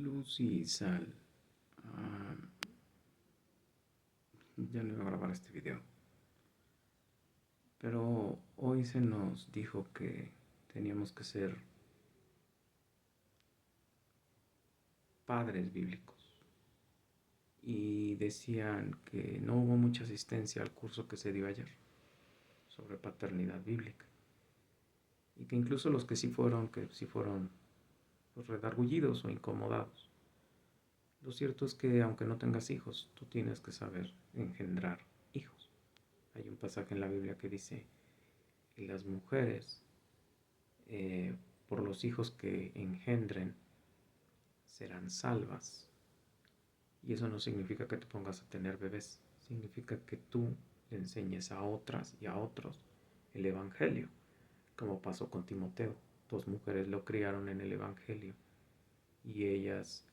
Luz y sal. Ah, ya no iba a grabar este video. Pero hoy se nos dijo que teníamos que ser padres bíblicos. Y decían que no hubo mucha asistencia al curso que se dio ayer sobre paternidad bíblica. Y que incluso los que sí fueron pues, redargullidos o incomodados. Lo cierto es que aunque no tengas hijos, tú tienes que saber engendrar hijos. Hay un pasaje en la Biblia que dice, y las mujeres, eh, por los hijos que engendren, serán salvas. Y eso no significa que te pongas a tener bebés, significa que tú le enseñes a otras y a otros el Evangelio, como pasó con Timoteo. Dos mujeres lo criaron en el Evangelio y ellas,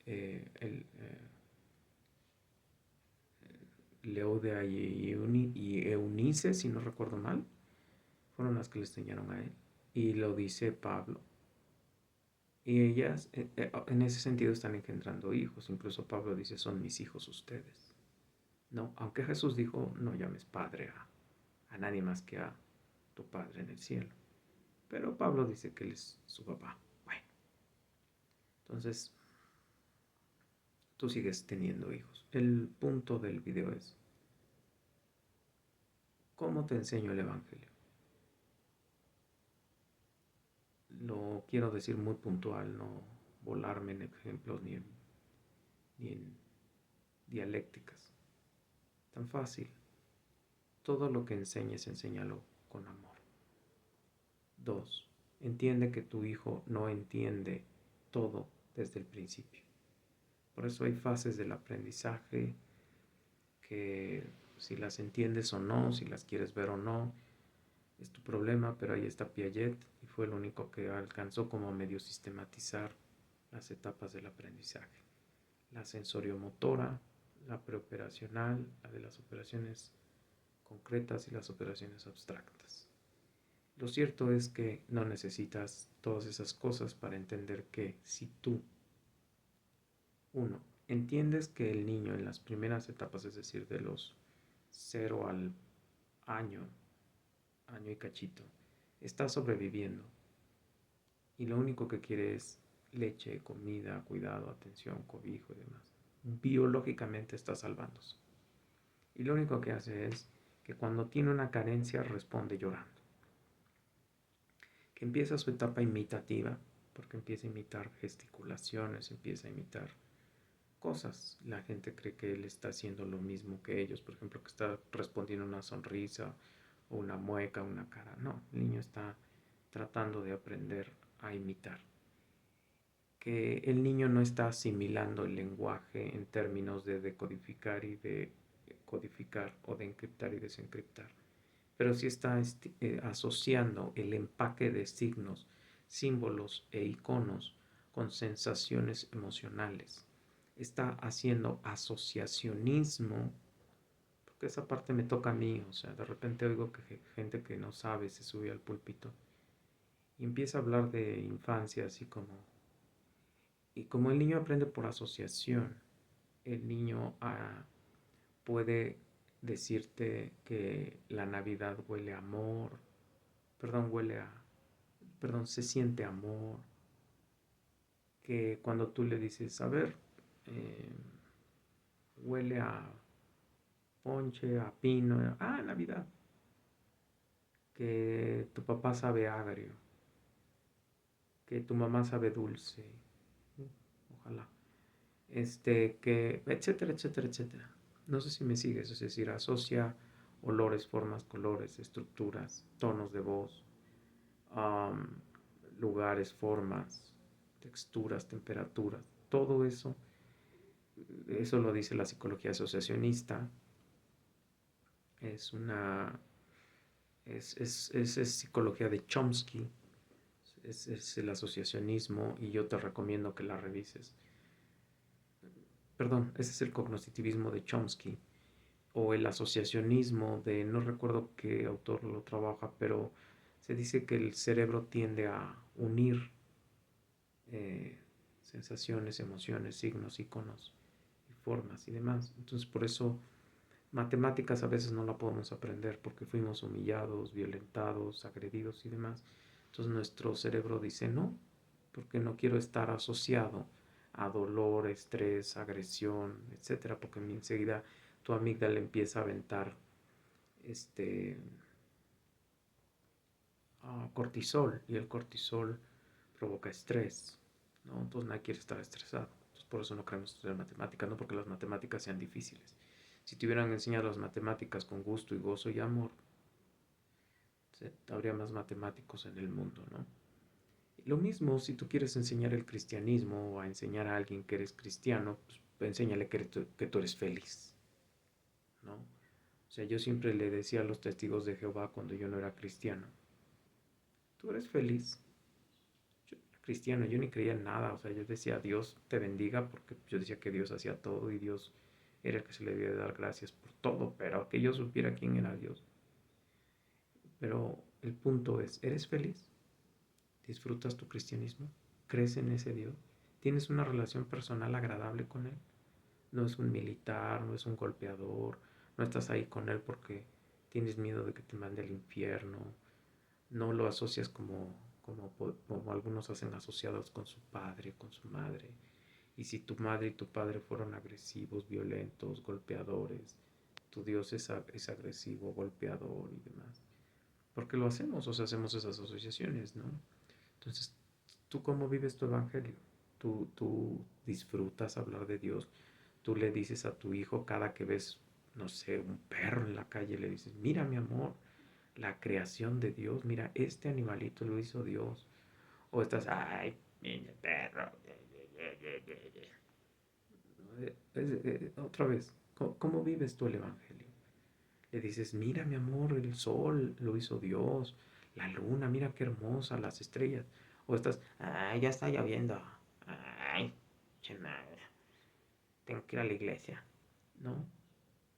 Leuda y Eunice, si no recuerdo mal, fueron las que le enseñaron a él. Y lo dice Pablo. Y ellas, en ese sentido, están engendrando hijos. Incluso Pablo dice, son mis hijos ustedes. No, aunque Jesús dijo, no llames padre a nadie más que a tu Padre en el cielo. Pero Pablo dice que él es su papá. Bueno, entonces tú sigues teniendo hijos. El punto del video es, ¿cómo te enseño el Evangelio? Lo quiero decir muy puntual, no volarme en ejemplos ni en dialécticas. Tan fácil. Todo lo que enseñes, enséñalo con amor. 2. Entiende que tu hijo no entiende todo desde el principio. Por eso hay fases del aprendizaje que si las entiendes o no, si las quieres ver o no, es tu problema, pero ahí está Piaget y fue el único que alcanzó como a medio sistematizar las etapas del aprendizaje. La sensoriomotora, la preoperacional, la de las operaciones concretas y las operaciones abstractas. Lo cierto es que no necesitas todas esas cosas para entender que si tú, uno, entiendes que el niño en las primeras etapas, es decir, de los 0 al año, año y cachito, está sobreviviendo y lo único que quiere es leche, comida, cuidado, atención, cobijo y demás. Biológicamente está salvándose. Y lo único que hace es que cuando tiene una carencia responde llorando. Que empieza su etapa imitativa, porque empieza a imitar gesticulaciones, empieza a imitar cosas. La gente cree que él está haciendo lo mismo que ellos, por ejemplo, que está respondiendo una sonrisa o una mueca, una cara. No, el niño está tratando de aprender a imitar. Que el niño no está asimilando el lenguaje en términos de decodificar y de codificar o de encriptar y desencriptar, pero sí está asociando el empaque de signos, símbolos e iconos con sensaciones emocionales. Está haciendo asociacionismo, porque esa parte me toca a mí, o sea, de repente oigo que gente que no sabe se sube al púlpito y empieza a hablar de infancia así como... Y como el niño aprende por asociación, el niño puede decirte que la Navidad huele a amor, huele a, se siente amor, que cuando tú le dices, a ver, eh, huele a ponche, a pino, Navidad, que tu papá sabe agrio, que tu mamá sabe dulce, ojalá, que, etcétera, etcétera, etcétera. No sé si me sigues, es decir, asocia olores, formas, colores, estructuras, tonos de voz, um, lugares, formas, texturas, temperaturas, todo eso, eso lo dice la psicología asociacionista, es una, es psicología de Chomsky, es el asociacionismo y yo te recomiendo que la revises. Perdón, ese es el cognitivismo de Chomsky o el asociacionismo de, no recuerdo qué autor lo trabaja, pero se dice que el cerebro tiende a unir eh, sensaciones, emociones, signos, iconos, y formas y demás. Entonces por eso matemáticas a veces no la podemos aprender porque fuimos humillados, violentados, agredidos y demás. Entonces nuestro cerebro dice no, porque no quiero estar asociado a dolor, estrés, agresión, etcétera, porque enseguida tu amígdala empieza a aventar este cortisol y el cortisol provoca estrés, ¿no? Entonces nadie quiere estar estresado. Entonces por eso no queremos estudiar matemáticas, no porque las matemáticas sean difíciles. Si te hubieran enseñado las matemáticas con gusto y gozo y amor, habría más matemáticos en el mundo, ¿no? Lo mismo si tú quieres enseñar el cristianismo o a enseñar a alguien que eres cristiano, pues enséñale que tú eres feliz, ¿no? O sea, yo siempre le decía a los testigos de Jehová cuando yo no era cristiano, tú eres feliz. Yo era cristiano, yo ni creía en nada, o sea, yo decía Dios te bendiga porque yo decía que Dios hacía todo y Dios era el que se le debía de dar gracias por todo, pero que yo supiera quién era Dios. Pero el punto es, ¿eres feliz? ¿Disfrutas tu cristianismo? ¿Crees en ese Dios? ¿Tienes una relación personal agradable con Él? No es un militar, no es un golpeador, no estás ahí con Él porque tienes miedo de que te mande al infierno, no lo asocias como algunos hacen asociados con su padre, con su madre. Y si tu madre y tu padre fueron agresivos, violentos, golpeadores, tu Dios es agresivo, golpeador y demás. ¿Por qué lo hacemos? O sea, hacemos esas asociaciones, ¿no? Entonces, ¿tú cómo vives tu evangelio? ¿Tú disfrutas hablar de Dios? Tú le dices a tu hijo cada que ves, no sé, un perro en la calle, le dices, mira mi amor, la creación de Dios, mira, este animalito lo hizo Dios. O estás, ay, niño perro. Otra vez, ¿cómo vives tú el evangelio? Le dices, mira mi amor, el sol lo hizo Dios, la luna, mira qué hermosa, las estrellas. O estás, ay, ya está lloviendo, ay, che madre, tengo que ir a la iglesia, ¿no?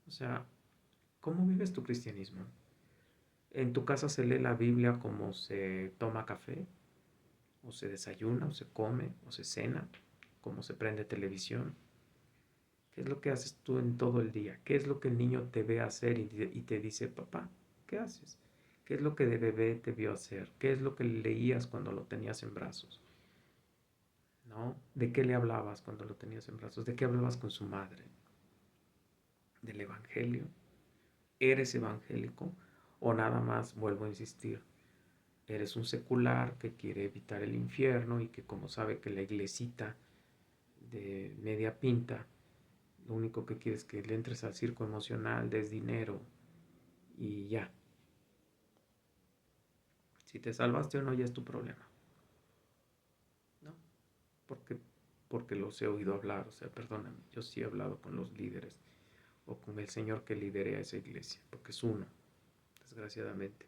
O sea, ¿cómo vives tu cristianismo? ¿En tu casa se lee la Biblia como se toma café? ¿O se desayuna? ¿O se come? ¿O se cena? ¿Cómo se prende televisión? ¿Qué es lo que haces tú en todo el día? ¿Qué es lo que el niño te ve hacer y te dice, papá, ¿qué haces? ¿Qué es lo que de bebé te vio hacer? ¿Qué es lo que leías cuando lo tenías en brazos? ¿No? ¿De qué le hablabas cuando lo tenías en brazos? ¿De qué hablabas con su madre? ¿Del evangelio? ¿Eres evangélico? ¿O nada más, vuelvo a insistir, eres un secular que quiere evitar el infierno y que como sabe que la iglesita de media pinta, lo único que quiere es que le entres al circo emocional, des dinero y ya? Si te salvaste o no ya es tu problema, ¿no? Porque, porque los he oído hablar, o sea, perdóname, yo sí he hablado con los líderes o con el señor que lidera esa iglesia, porque es uno, desgraciadamente,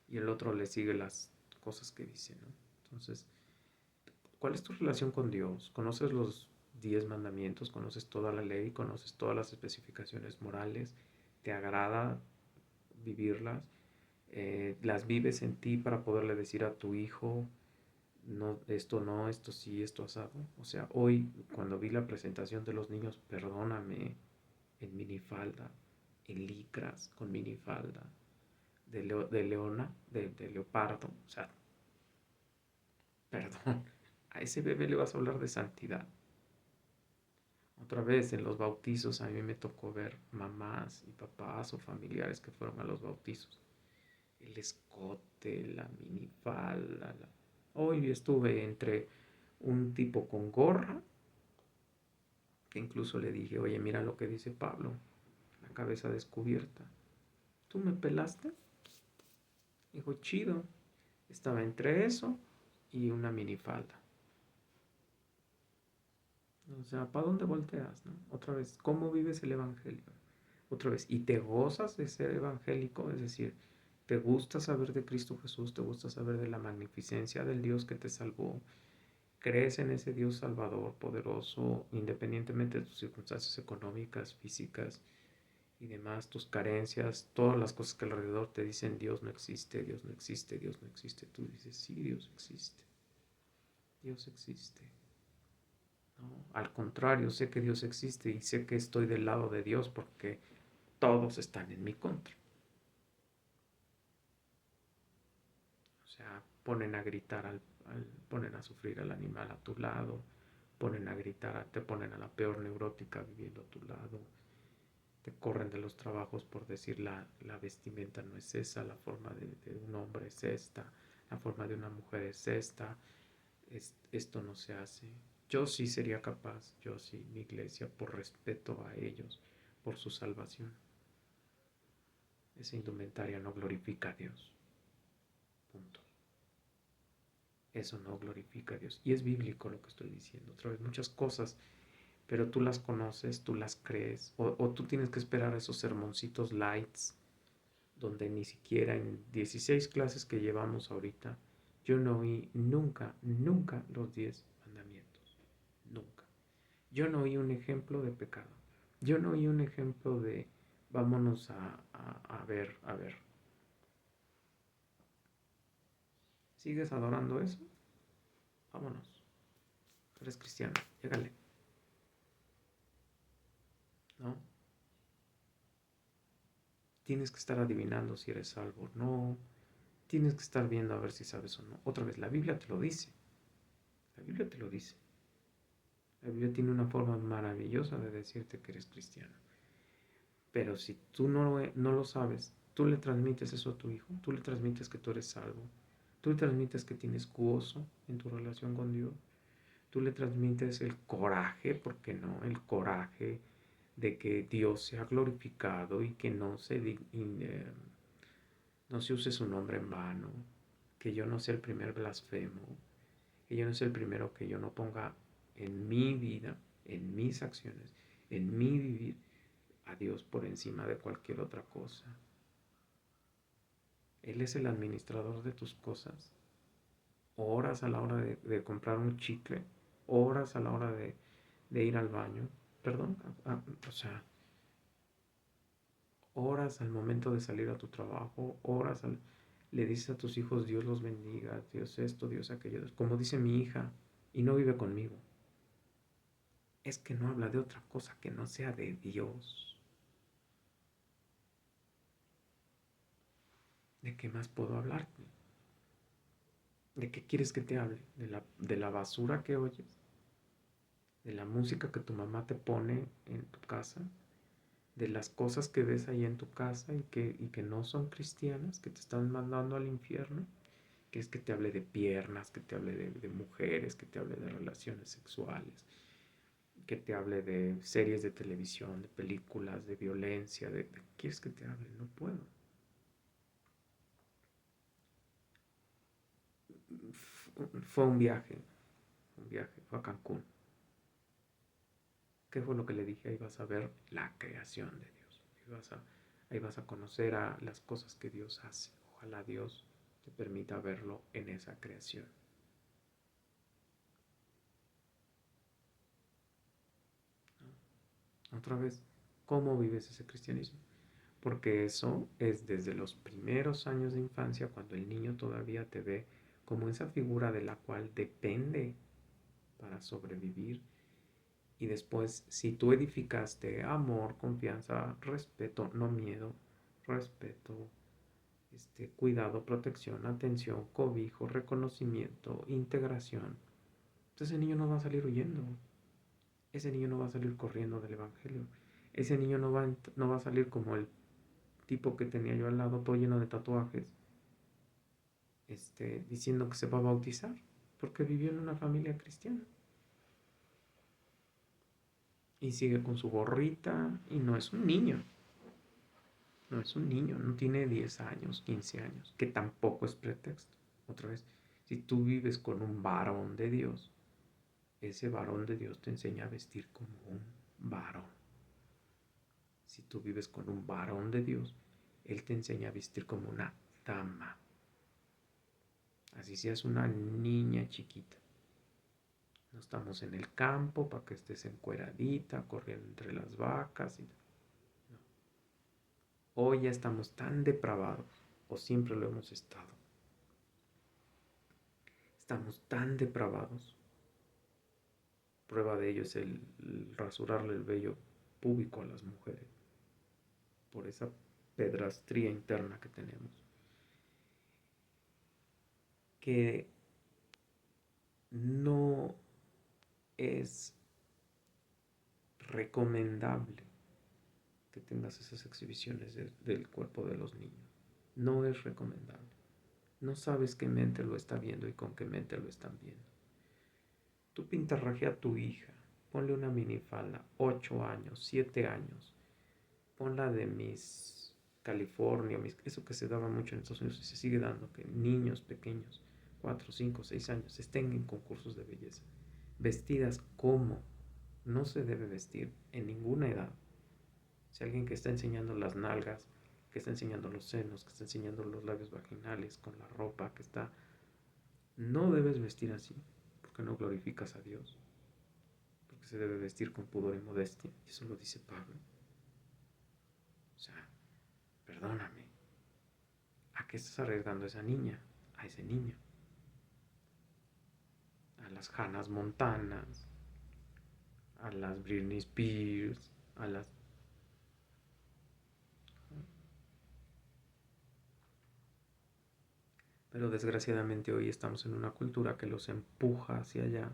y el otro le sigue las cosas que dice, ¿no? Entonces, ¿cuál es tu relación con Dios? ¿Conoces los 10 mandamientos? ¿Conoces toda la ley? ¿Conoces todas las especificaciones morales? ¿Te agrada vivirlas? ¿Las vives en ti para poderle decir a tu hijo, no, esto sí, esto asado? O sea, hoy cuando vi la presentación de los niños, perdóname, en minifalda, en licras, con minifalda, de leona, de leopardo, o sea, perdón, a ese bebé le vas a hablar de santidad. Otra vez en los bautizos a mí me tocó ver mamás y papás o familiares que fueron a los bautizos. El escote, la minifalda. Hoy estuve entre un tipo con gorra, que incluso le dije, oye, mira lo que dice Pablo, la cabeza descubierta. ¿Tú me pelaste? Dijo, chido. Estaba entre eso y una minifalda. O sea, ¿para dónde volteas, no? Otra vez, ¿cómo vives el evangelio? Otra vez, ¿y te gozas de ser evangélico? Es decir, ¿te gusta saber de Cristo Jesús? ¿Te gusta saber de la magnificencia del Dios que te salvó? ¿Crees en ese Dios salvador, poderoso, independientemente de tus circunstancias económicas, físicas y demás, tus carencias, todas las cosas que alrededor te dicen Dios no existe, Dios no existe, Dios no existe? Tú dices, sí, Dios existe, Dios existe. ¿no? Al contrario, sé que Dios existe y sé que estoy del lado de Dios porque todos están en mi contra. O sea, ponen a gritar, ponen a sufrir al animal a tu lado, ponen a gritar, te ponen a la peor neurótica viviendo a tu lado, te corren de los trabajos por decir la vestimenta no es esa, la forma de un hombre es esta, la forma de una mujer es esta, esto no se hace. Yo sí sería capaz, yo sí, mi iglesia, por respeto a ellos, por su salvación. Esa indumentaria no glorifica a Dios. Punto. Eso no glorifica a Dios. Y es bíblico lo que estoy diciendo. Otra vez, muchas cosas, pero tú las conoces, tú las crees, o tú tienes que esperar esos sermoncitos lights, donde ni siquiera en 16 clases que llevamos ahorita, yo no oí nunca, nunca los 10 mandamientos. Nunca. Yo no oí un ejemplo de pecado. Yo no oí un ejemplo de vámonos a ver, a ver. ¿Sigues adorando eso? Vámonos. Eres cristiano, llégale. ¿No? Tienes que estar adivinando si eres salvo o no. Tienes que estar viendo a ver si sabes o no. Otra vez, la Biblia te lo dice. La Biblia te lo dice. La Biblia tiene una forma maravillosa de decirte que eres cristiano. Pero si tú no lo sabes, tú le transmites eso a tu hijo. Tú le transmites que tú eres salvo. Tú le transmites que tienes gozo en tu relación con Dios. Tú le transmites el coraje, ¿por qué no? El coraje de que Dios sea glorificado y que no se use su nombre en vano, que yo no sea el primer blasfemo, que yo no sea el primero que yo no ponga en mi vida, en mis acciones, en mi vivir, a Dios por encima de cualquier otra cosa. Él es el administrador de tus cosas. Horas a la hora de comprar un chicle, horas a la hora de ir al baño, perdón, o sea, horas al momento de salir a tu trabajo, le dices a tus hijos Dios los bendiga, Dios esto, Dios aquello, como dice mi hija, y no vive conmigo. Es que no habla de otra cosa que no sea de Dios. ¿De qué más puedo hablarte? ¿De qué quieres que te hable? ¿De la basura que oyes? ¿De la música que tu mamá te pone en tu casa? ¿De las cosas que ves ahí en tu casa y que no son cristianas, que te están mandando al infierno? Que es que te hable de piernas, que te hable de mujeres, que te hable de relaciones sexuales, que te hable de series de televisión, de películas, de violencia, ¿de qué quieres que te hable? No puedo. Fue un viaje, fue a Cancún. ¿Qué fue lo que le dije? Ahí vas a ver la creación de Dios. Ahí vas a conocer a las cosas que Dios hace. Ojalá Dios te permita verlo en esa creación. ¿No? Otra vez, ¿cómo vives ese cristianismo? Porque eso es desde los primeros años de infancia, cuando el niño todavía te ve como esa figura de la cual depende para sobrevivir. Y después, si tú edificaste amor, confianza, respeto, no miedo, respeto, cuidado, protección, atención, cobijo, reconocimiento, integración, entonces ese niño no va a salir huyendo. Ese niño no va a salir corriendo del Evangelio. Ese niño no va a salir como el tipo que tenía yo al lado, todo lleno de tatuajes, diciendo que se va a bautizar, porque vivió en una familia cristiana. Y sigue con su gorrita y no es un niño. No es un niño, no tiene 10 años, 15 años, que tampoco es pretexto. Otra vez, si tú vives con un varón de Dios, ese varón de Dios te enseña a vestir como un varón. Si tú vives con un varón de Dios, Él te enseña a vestir como una dama. Así seas una niña chiquita. No estamos en el campo para que estés encueradita, corriendo entre las vacas. No. Hoy ya estamos tan depravados, o siempre lo hemos estado. Estamos tan depravados Prueba de ello es el rasurarle el vello púbico a las mujeres, por esa pedrastría interna que tenemos, que no es recomendable que tengas esas exhibiciones del cuerpo de los niños. No es recomendable. No sabes qué mente lo está viendo y con qué mente lo están viendo. Tú pintarrajea a tu hija, ponle una minifalda, 8 años, 7 años, ponla de Miss California, eso que se daba mucho en Estados Unidos y se sigue dando, que niños pequeños, 4, 5, 6 años, estén en concursos de belleza, vestidas como no se debe vestir en ninguna edad. Si alguien que está enseñando las nalgas, que está enseñando los senos, que está enseñando los labios vaginales con la ropa que está, no debes vestir así, porque no glorificas a Dios, porque se debe vestir con pudor y modestia, y eso lo dice Pablo. O sea, perdóname, ¿a qué estás arriesgando a esa niña, a ese niño? A las Hannah Montanas, a las Britney Spears, a las... Pero desgraciadamente hoy estamos en una cultura que los empuja hacia allá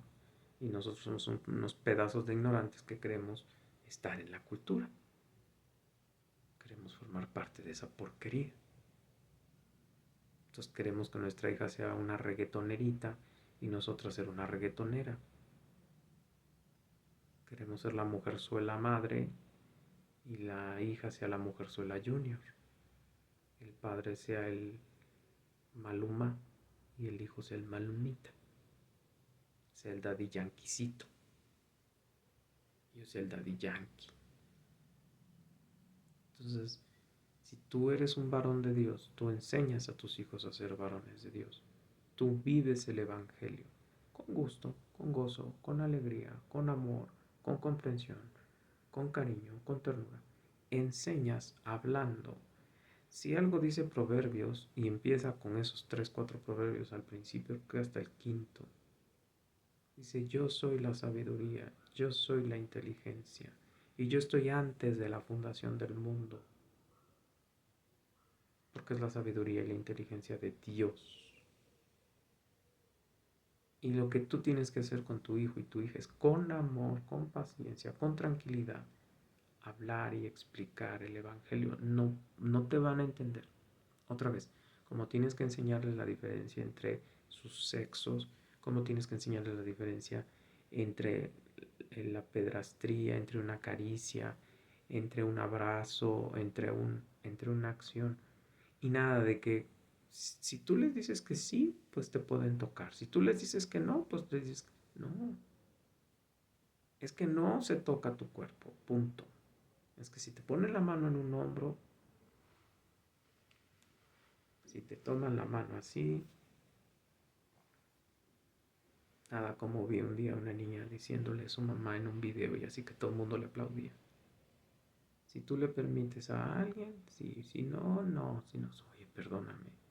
y nosotros somos unos pedazos de ignorantes que queremos estar en la cultura. Queremos formar parte de esa porquería. Entonces queremos que nuestra hija sea una reggaetonerita y nosotras ser una reggaetonera. Queremos ser la mujerzuela madre y la hija sea la mujerzuela junior. El padre sea el Maluma y el hijo sea el Malumita. Sea el daddy yanquisito. Yo sea el daddy yankee. Entonces, si tú eres un varón de Dios, tú enseñas a tus hijos a ser varones de Dios. Tú vives el Evangelio con gusto, con gozo, con alegría, con amor, con comprensión, con cariño, con ternura. Enseñas hablando. Si algo dice Proverbios y empieza con esos 3, 4 proverbios al principio, que hasta el quinto, dice: yo soy la sabiduría, yo soy la inteligencia, y yo estoy antes de la fundación del mundo, porque es la sabiduría y la inteligencia de Dios. Y lo que tú tienes que hacer con tu hijo y tu hija es con amor, con paciencia, con tranquilidad, hablar y explicar el Evangelio. No, no te van a entender. Otra vez, como tienes que enseñarles la diferencia entre sus sexos, como tienes que enseñarles la diferencia entre la pedrastría, entre una caricia, entre un abrazo, entre una acción. Y nada de que si tú les dices que sí, pues te pueden tocar. Si tú les dices que no, pues les dices no. Es que no se toca tu cuerpo, punto. Es que si te ponen la mano en un hombro, si te toman la mano así, nada como vi un día a una niña diciéndole a su mamá en un video y así que todo el mundo le aplaudía. Si tú le permites a alguien, sí, si no, no, si no, oye, perdóname.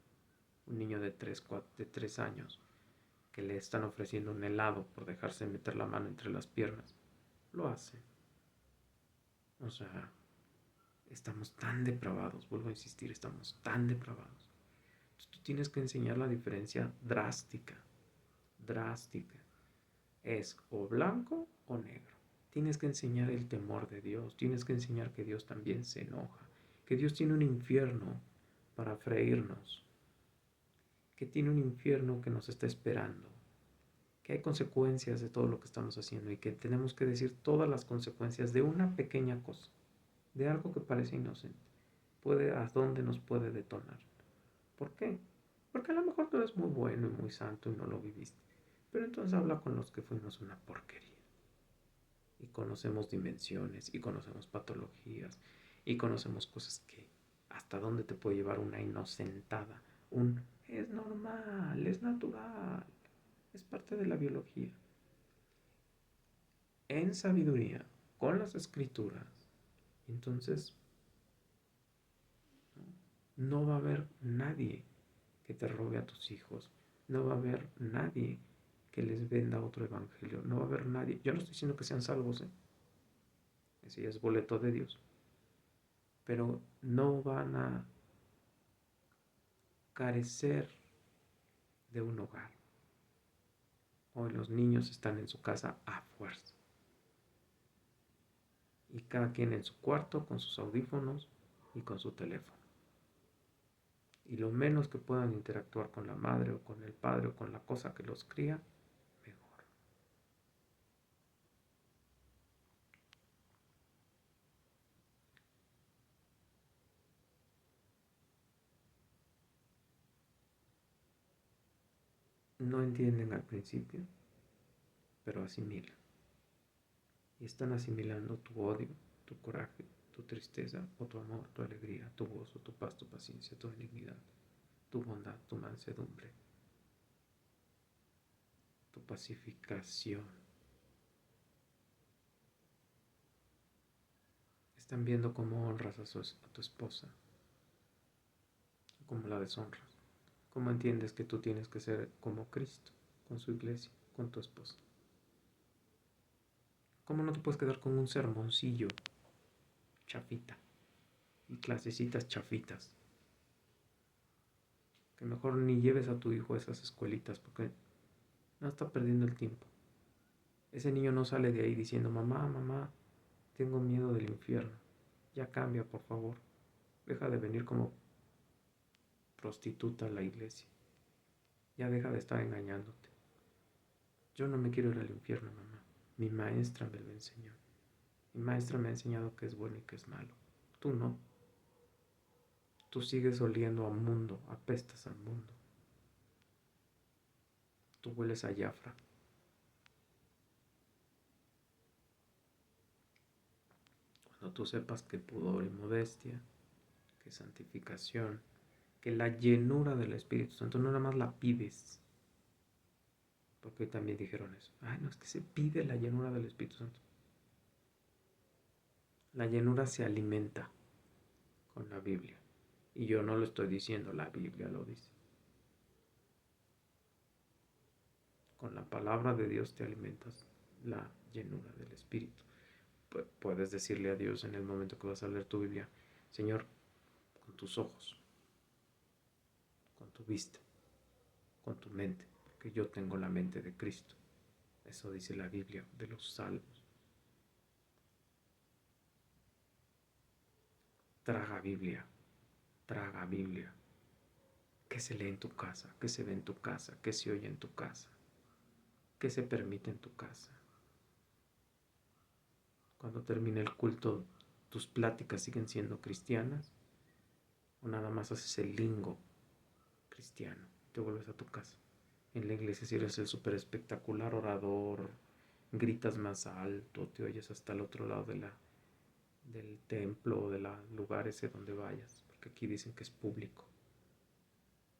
Un niño de 3 años que le están ofreciendo un helado por dejarse meter la mano entre las piernas, lo hace. O sea, estamos tan depravados, vuelvo a insistir, estamos tan depravados. Entonces, tú tienes que enseñar la diferencia drástica, drástica. Es o blanco o negro. Tienes que enseñar el temor de Dios, tienes que enseñar que Dios también se enoja, que Dios tiene un infierno para freírnos, que tiene un infierno que nos está esperando, que hay consecuencias de todo lo que estamos haciendo y que tenemos que decir todas las consecuencias de una pequeña cosa, de algo que parece inocente, a dónde nos puede detonar. ¿Por qué? Porque a lo mejor tú eres muy bueno y muy santo y no lo viviste, pero entonces habla con los que fuimos una porquería y conocemos dimensiones y conocemos patologías y conocemos cosas que hasta dónde te puede llevar una inocentada, es normal, es natural, es parte de la biología. En sabiduría, con las escrituras, entonces no va a haber nadie que te robe a tus hijos, no va a haber nadie que les venda otro evangelio. No va a haber nadie. Yo no estoy diciendo que sean salvos, ese ya es boleto de Dios. Pero no van a carecer de un hogar. Hoy los niños están en su casa a fuerza. Y cada quien en su cuarto con sus audífonos y con su teléfono. Y lo menos que puedan interactuar con la madre o con el padre o con la cosa que los cría, mejor. No entienden al principio, pero asimilan. Y están asimilando tu odio, tu coraje, tu tristeza o tu amor, tu alegría, tu gozo, tu paz, tu paciencia, tu benignidad, tu bondad, tu mansedumbre, tu pacificación. Están viendo cómo honras a tu esposa, cómo la deshonras, cómo entiendes que tú tienes que ser como Cristo, con su iglesia, con tu esposa. ¿Cómo no te puedes quedar con un sermoncillo chafita y clasecitas chafitas? Que mejor ni lleves a tu hijo a esas escuelitas porque no está perdiendo el tiempo. Ese niño no sale de ahí diciendo, mamá, mamá, tengo miedo del infierno. Ya cambia, por favor. Deja de venir como prostituta a la iglesia. Ya deja de estar engañándote. Yo no me quiero ir al infierno, mamá. Mi maestra me lo enseñó. Mi maestra me ha enseñado que es bueno y que es malo. Tú no. Tú sigues oliendo a mundo, apestas al mundo. Tú hueles a Jafra. Cuando tú sepas que pudor y modestia, que santificación, que la llenura del Espíritu Santo no nada más la pides, porque hoy también dijeron eso. Ay, no, es que se pide la llenura del Espíritu Santo. La llenura se alimenta con la Biblia. Y yo no lo estoy diciendo, la Biblia lo dice. Con la palabra de Dios te alimentas la llenura del Espíritu. Puedes decirle a Dios en el momento que vas a leer tu Biblia, Señor, con tus ojos, con tu vista, con tu mente, porque yo tengo la mente de Cristo. Eso dice la Biblia de los salmos. Traga Biblia, traga Biblia. ¿Qué se lee en tu casa? ¿Qué se ve en tu casa? ¿Qué se oye en tu casa? ¿Qué se permite en tu casa? Cuando termine el culto, ¿tus pláticas siguen siendo cristianas? ¿O nada más haces el lingo cristiano? Te vuelves a tu casa. En la iglesia si eres el súper espectacular orador, gritas más alto, te oyes hasta el otro lado del templo o del lugar ese donde vayas, porque aquí dicen que es público,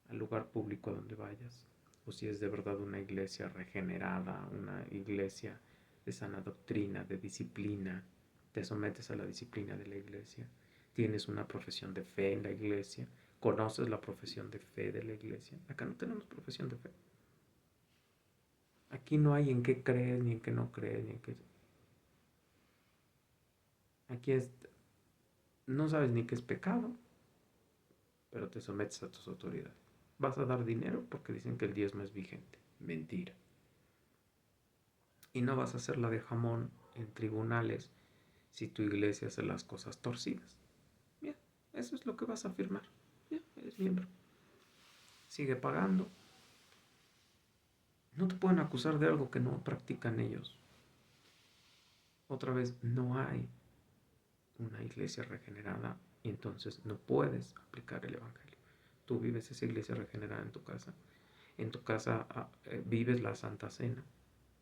al lugar público a donde vayas, o si es de verdad una iglesia regenerada, una iglesia de sana doctrina, de disciplina, te sometes a la disciplina de la iglesia, tienes una profesión de fe en la iglesia, conoces la profesión de fe de la iglesia. Acá no tenemos profesión de fe. Aquí no hay en qué crees, ni en qué no crees, ni en qué... Aquí no sabes ni qué es pecado, pero te sometes a tus autoridades. Vas a dar dinero porque dicen que el diezmo es vigente. Mentira. Y no vas a hacer la de jamón en tribunales si tu iglesia hace las cosas torcidas. Bien, eso es lo que vas a afirmar. Ya, eres miembro. Sigue pagando. No te pueden acusar de algo que no practican ellos. Otra vez, no hay una iglesia regenerada y entonces no puedes aplicar el evangelio. Tú vives esa iglesia regenerada en tu casa. En tu casa vives la Santa Cena.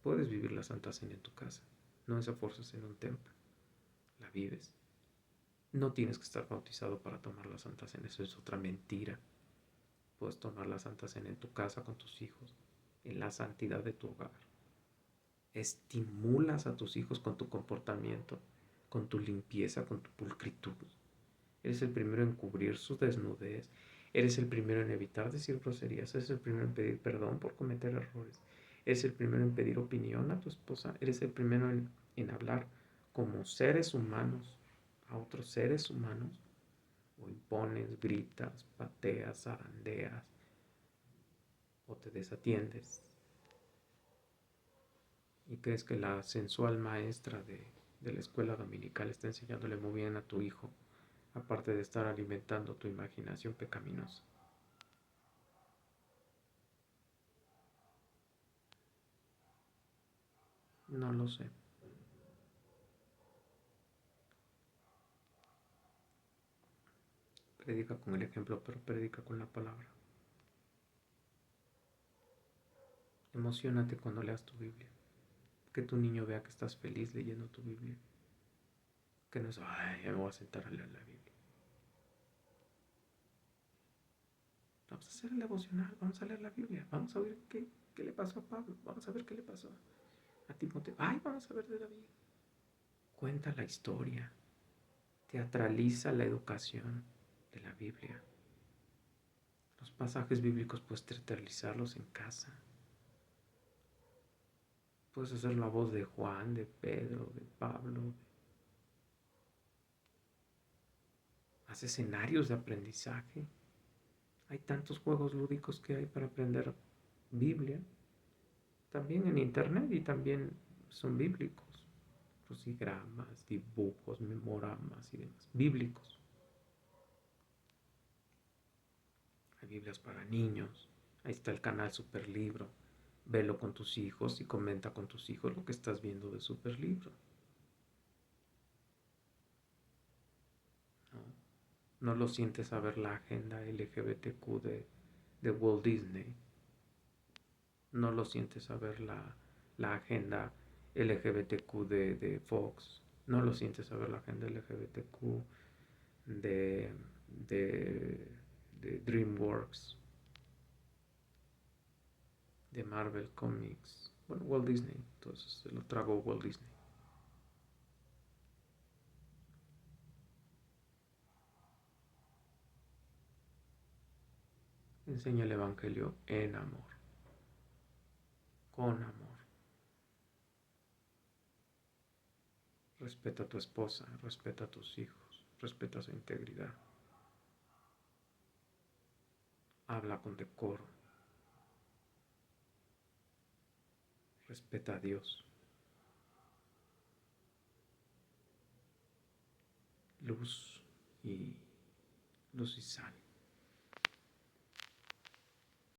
Puedes vivir la Santa Cena en tu casa. No es a fuerzas en un templo. La vives. No tienes que estar bautizado para tomar la Santa Cena. Eso es otra mentira. Puedes tomar la Santa Cena en tu casa con tus hijos, en la santidad de tu hogar. Estimulas a tus hijos con tu comportamiento, con tu limpieza, con tu pulcritud. Eres el primero en cubrir su desnudez. Eres el primero en evitar decir groserías. Eres el primero en pedir perdón por cometer errores. Eres el primero en pedir opinión a tu esposa. Eres el primero en hablar como seres humanos a otros seres humanos. O impones, gritas, pateas, zarandeas o te desatiendes. Y crees que la sensual maestra de la escuela dominical está enseñándole muy bien a tu hijo, aparte de estar alimentando tu imaginación pecaminosa. No lo sé. Predica con el ejemplo, pero predica con la palabra. Emocionate cuando leas tu Biblia. Que tu niño vea que estás feliz leyendo tu Biblia. Que no es, ay, ya me voy a sentar a leer la Biblia. Vamos a hacer el devocional, vamos a leer la Biblia, vamos a ver qué le pasó a Pablo, vamos a ver qué le pasó a Timoteo. Ay, vamos a ver de David. Cuenta la historia, teatraliza la educación de la Biblia. Los pasajes bíblicos puedes teatralizarlos en casa. Puedes hacer la voz de Juan, de Pedro, de Pablo. Haz escenarios de aprendizaje. Hay tantos juegos lúdicos que hay para aprender Biblia. También en internet y también son bíblicos. Crucigramas, dibujos, memoramas y demás. Bíblicos. Hay Biblias para niños. Ahí está el canal Superlibro. Velo con tus hijos y comenta con tus hijos lo que estás viendo de Superlibro. ¿No? No lo sientes a ver la agenda LGBTQ de Walt Disney. No lo sientes a ver la agenda LGBTQ de Fox. No lo sientes a ver la agenda LGBTQ de, de, de DreamWorks, de Marvel Comics. Bueno, Walt Disney. Entonces se lo trago Walt Disney. Enseña el Evangelio en amor, con amor. Respeta a tu esposa, respeta a tus hijos, respeta su integridad. Habla con decoro. Respeta a Dios. Luz y luz y sal.